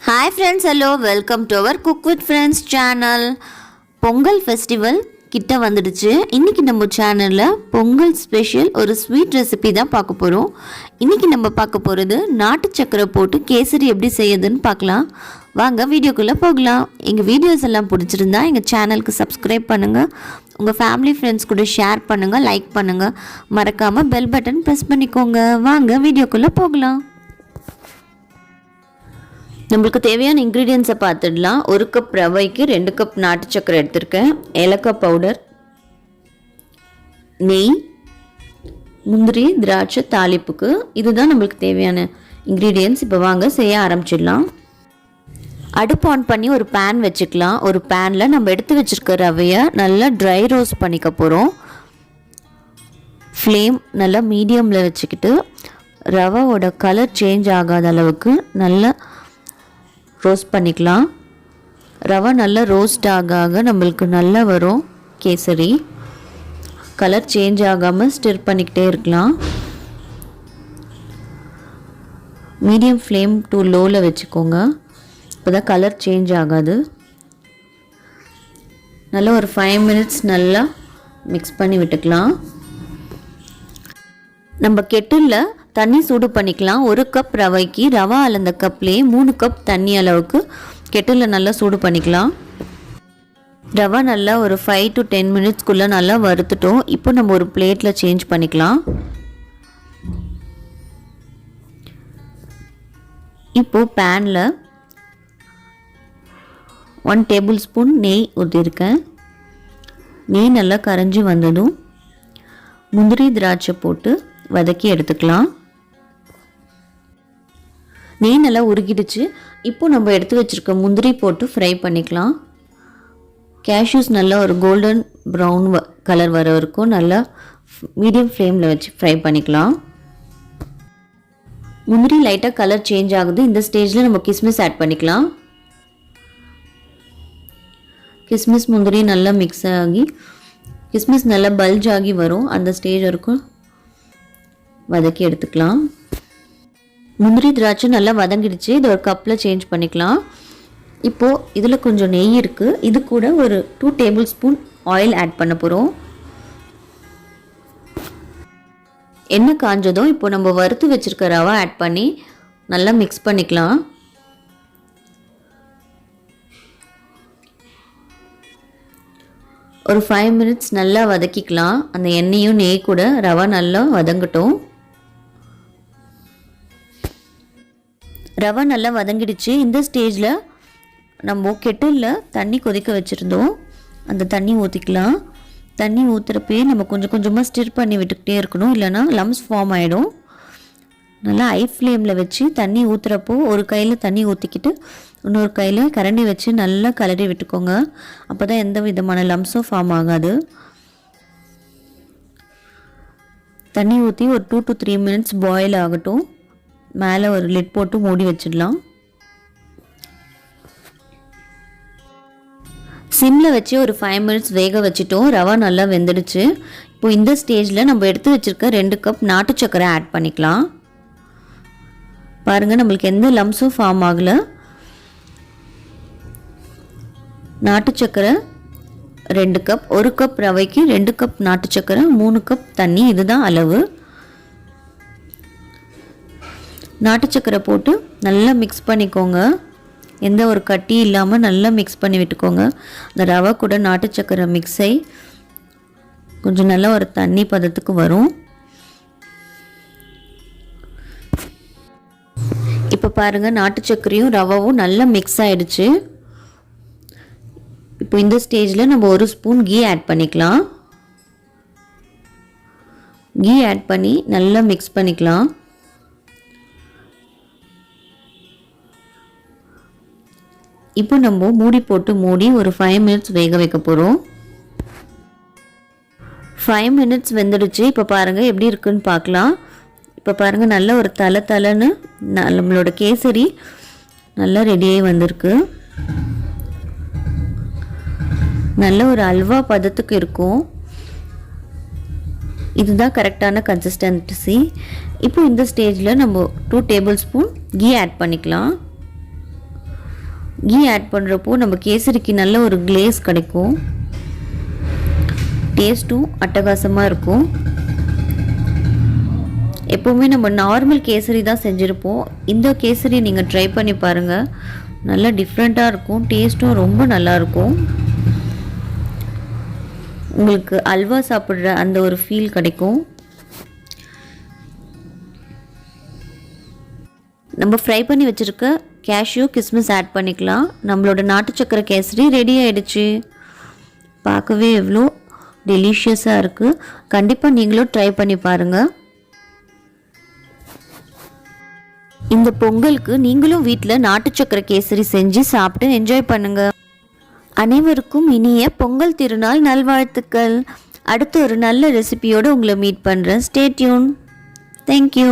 Hi friends, hello, welcome to our Cook with Friends channel. Pongal festival கிட்ட வந்துடுச்சு. இன்னைக்கு நம்ம சேனல்ல பொங்கல் ஸ்பெஷல் ஒரு ஸ்வீட் ரெசிபி தான் பார்க்க போறோம். இன்னைக்கு நம்ம பார்க்க போறது நாட்டு சக்கரை போட்டு கேசரி எப்படி செய்யறதுன்னு பார்க்கலாம். வாங்க வீடியோக்குள்ள போகலாம். எங்க வீடியோஸ் எல்லாம் பிடிச்சிருந்தா எங்க சேனலுக்கு சப்ஸ்கிரைப் பண்ணுங்க. உங்க ஃபேமிலி ஃப்ரெண்ட்ஸ் கூட ஷேர் பண்ணுங்க, லைக் பண்ணுங்க. மறக்காம பெல் பட்டன் பிரஸ் பண்ணிக்கோங்க. வாங்க வீடியோக்குள்ள போகலாம். நம்மளுக்கு தேவையான இன்க்ரீடியன்ஸை பார்த்துடலாம். 1 கப் ரவைக்கு 2 கப் நாட்டு சக்கரை எடுத்திருக்கேன், ஏலக்காய் பவுடர், நெய், முந்திரி, திராட்சை தாளிப்புக்கு. இதுதான் நம்மளுக்கு தேவையான இன்க்ரீடியன்ஸ். இப்போ வாங்க செய்ய ஆரம்பிச்சிடலாம். அடுப்பு ஆன் பண்ணி ஒரு பேன் வச்சுக்கலாம். ஒரு பேனில் நம்ம எடுத்து வச்சுருக்க ரவையை நல்லா ட்ரை ரோஸ்ட் பண்ணிக்க போகிறோம். ஃப்ளேம் நல்லா மீடியமில் வச்சுக்கிட்டு ரவாவோட கலர் சேஞ்ச் ஆகாத அளவுக்கு நல்லா ரோஸ்ட் பண்ணிக்கலாம். ரவை நல்லா ரோஸ்ட் ஆக நம்மளுக்கு நல்லா வரும் கேசரி. கலர் சேஞ்ச் ஆகாமல் ஸ்டிர் பண்ணிக்கிட்டே இருக்கலாம். மீடியம் ஃப்ளேம் டு லோவில் வச்சுக்கோங்க, இப்போ தான் கலர் சேஞ்ச் ஆகாது. நல்லா ஒரு 5 மினிட்ஸ் நல்லா மிக்ஸ் பண்ணி விட்டுக்கலாம். நம்ம கெட்டிலில் தண்ணி சூடு பண்ணிக்கலாம். 1 கப் ரவைக்கு ரவா அளந்த கப்லேயே 3 கப் தண்ணி அளவுக்கு கெட்டிலில் நல்லா சூடு பண்ணிக்கலாம். ரவா நல்லா ஒரு 5 to 10 மினிட்ஸ்க்குள்ளே நல்லா வறுத்துட்டோம். இப்போ நம்ம ஒரு பிளேட்டில் சேஞ்ச் பண்ணிக்கலாம். இப்போது பேனில் 1 டேபிள் ஸ்பூன் நெய் ஊற்றிருக்கேன். நெய் நல்லா கரைஞ்சி வந்ததும் முந்திரி திராட்சை போட்டு வதக்கி எடுத்துக்கலாம். நெய் நல்லா உருகிடுச்சு. இப்போ நம்ம எடுத்து வச்சுருக்க முந்திரி போட்டு ஃப்ரை பண்ணிக்கலாம். கேஷ்யூஸ் நல்லா ஒரு கோல்டன் ப்ரௌன் கலர் வர வரைக்கும் நல்லா மீடியம் ஃப்ளேமில் வச்சு ஃப்ரை பண்ணிக்கலாம். முந்திரி லைட்டாக கலர் சேஞ்ச் ஆகுது. இந்த ஸ்டேஜில் நம்ம கிஸ்மிஸ் ஆட் பண்ணிக்கலாம். கிஸ்மிஸ் முந்திரி நல்லா மிக்ஸ் ஆகி கிஸ்மிஸ் நல்லா பல்ஜ் ஆகி வரும். அந்த ஸ்டேஜ் வரைக்கும் வதக்கி எடுத்துக்கலாம். முந்திரி திராட்சை நல்லா வதங்கிடுச்சு. இது ஒரு கப்பில் சேஞ்ச் பண்ணிக்கலாம். இப்போது இதில் கொஞ்சம் நெய் இருக்குது. இது கூட ஒரு 2 டேபிள் ஸ்பூன் ஆயில் ஆட் பண்ண போகிறோம். எண்ணெய் காஞ்சதும் இப்போ நம்ம வறுத்து வச்சுருக்க ரவா ஆட் பண்ணி நல்லா மிக்ஸ் பண்ணிக்கலாம். ஒரு 5 மினிட்ஸ் நல்லா வதக்கிக்கலாம். அந்த எண்ணெயும் நெய் கூட ரவா நல்லா வதங்கட்டும். ரவை நல்லா வதங்கிடுச்சு. இந்த ஸ்டேஜில் நம்ம கெட்டிலில் தண்ணி கொதிக்க வச்சுருந்தோம். அந்த தண்ணி ஊற்றிக்கலாம். தண்ணி ஊற்றுறப்பே நம்ம கொஞ்சம் கொஞ்சமாக ஸ்டிர் பண்ணி விட்டுக்கிட்டே இருக்கணும், இல்லைனா லம்ஸ் ஃபார்ம் ஆகிடும். நல்லா ஹை ஃப்ளேமில் வச்சு தண்ணி ஊற்றுறப்போ ஒரு கையில் தண்ணி ஊற்றிக்கிட்டு இன்னொரு கையில் கரண்டி வச்சு நல்லா கலரி விட்டுக்கோங்க. அப்போ தான் எந்த விதமான லம்ஸும் ஃபார்ம் ஆகாது. தண்ணி ஊற்றி ஒரு 2 to 3 மினிட்ஸ் பாயில் ஆகட்டும். மேலே ஒரு லிட் போட்டு மூடி வச்சிடலாம். சிம்மில் வச்சு ஒரு 5 மினிட்ஸ் வேக வச்சுட்டோம். ரவா நல்லா வெந்துடுச்சு. இப்போ இந்த ஸ்டேஜில் நம்ம எடுத்து வச்சுருக்க 2 கப் நாட்டு சக்கரை ஆட் பண்ணிக்கலாம். பாருங்கள், நம்மளுக்கு எந்த லம்ஸும் ஃபார்ம் ஆகலை. நாட்டு சக்கரை 2 கப், 1 கப் ரவைக்கு 2 கப் நாட்டு சக்கரை, 3 கப் தண்ணி. இதுதான் அளவு. நாட்டு சக்கரை போட்டு நல்லா மிக்ஸ் பண்ணிக்கோங்க. எந்த ஒரு கட்டி இல்லாமல் நல்லா மிக்ஸ் பண்ணி விட்டுக்கோங்க. அந்த ரவை கூட நாட்டு சக்கரை மிக்ஸ் ஆகி கொஞ்சம் நல்லா ஒரு தண்ணி பதத்துக்கு வரும். இப்போ பாருங்கள், நாட்டு சக்கரையும் ரவாவும் நல்லா மிக்ஸ் ஆகிடுச்சு. இப்போ இந்த ஸ்டேஜில் நம்ம 1 ஸ்பூன் கீ ஆட் பண்ணிக்கலாம். கீ ஆட் பண்ணி நல்லா மிக்ஸ் பண்ணிக்கலாம். இப்போ நம்ம மூடி போட்டு மூடி ஒரு 5 மினிட்ஸ் வேக வைக்க போகிறோம். 5 மினிட்ஸ் வெந்துடுச்சு. இப்போ பாருங்கள் எப்படி இருக்குன்னு பார்க்கலாம். இப்போ பாருங்கள், நல்ல ஒரு தலைன்னு நம்மளோட கேசரி நல்லா ரெடியாகி வந்திருக்கு. நல்ல ஒரு அல்வா பதத்துக்கு இருக்கும். இதுதான் கரெக்டான கன்சிஸ்டன்சி. இப்போ இந்த ஸ்டேஜில் நம்ம 2 டேபிள் ஸ்பூன் கீ ஆட் பண்ணிக்கலாம். கீ ஆட் பண்ணுறப்போ நம்ம கேசரிக்கு நல்ல ஒரு கிளேஸ் கிடைக்கும், டேஸ்ட்டும் அட்டகாசமாக இருக்கும். எப்போவுமே நம்ம நார்மல் கேசரி தான் செஞ்சுருப்போம், இந்த கேசரி நீங்கள் ட்ரை பண்ணி பாருங்கள், நல்லா டிஃப்ரெண்ட்டாக இருக்கும், டேஸ்ட்டும் ரொம்ப நல்லாயிருக்கும். உங்களுக்கு அல்வா சாப்பிட்ற அந்த ஒரு ஃபீல் கிடைக்கும். நம்ம ஃப்ரை பண்ணி வச்சுருக்க கேஷ்யூ கிஸ்மிஸ் ஆட் பண்ணிக்கலாம். நம்மளோட நாட்டு சக்கரை கேசரி ரெடி ஆகிடுச்சு. பார்க்கவே எவ்வளோ டெலிஷியஸாக இருக்குது. கண்டிப்பாக நீங்களும் ட்ரை பண்ணி பாருங்கள். இந்த பொங்கலுக்கு நீங்களும் வீட்டில் நாட்டு சக்கரை கேசரி செஞ்சு சாப்பிட்டு என்ஜாய் பண்ணுங்கள். அனைவருக்கும் இனிய பொங்கல் திருநாள் நல்வாழ்த்துக்கள். அடுத்து ஒரு நல்ல ரெசிபியோடு உங்களை மீட் பண்ணுறேன். Stay tune. தேங்க்யூ.